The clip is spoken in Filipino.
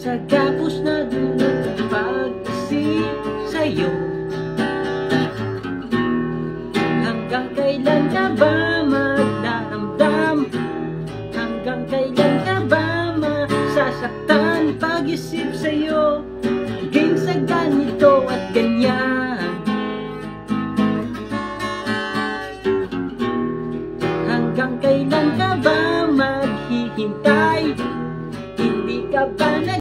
sa gapos na dulot ng pag-isip sa'yo. Hanggang kailan ka ba magdaramdam? Hanggang kailan ka ba masasaktan pag-isip sa'yo? Hanggang sa ganito at ganyan. Hanggang kailan ka ba maghihintay? Hindi ka ba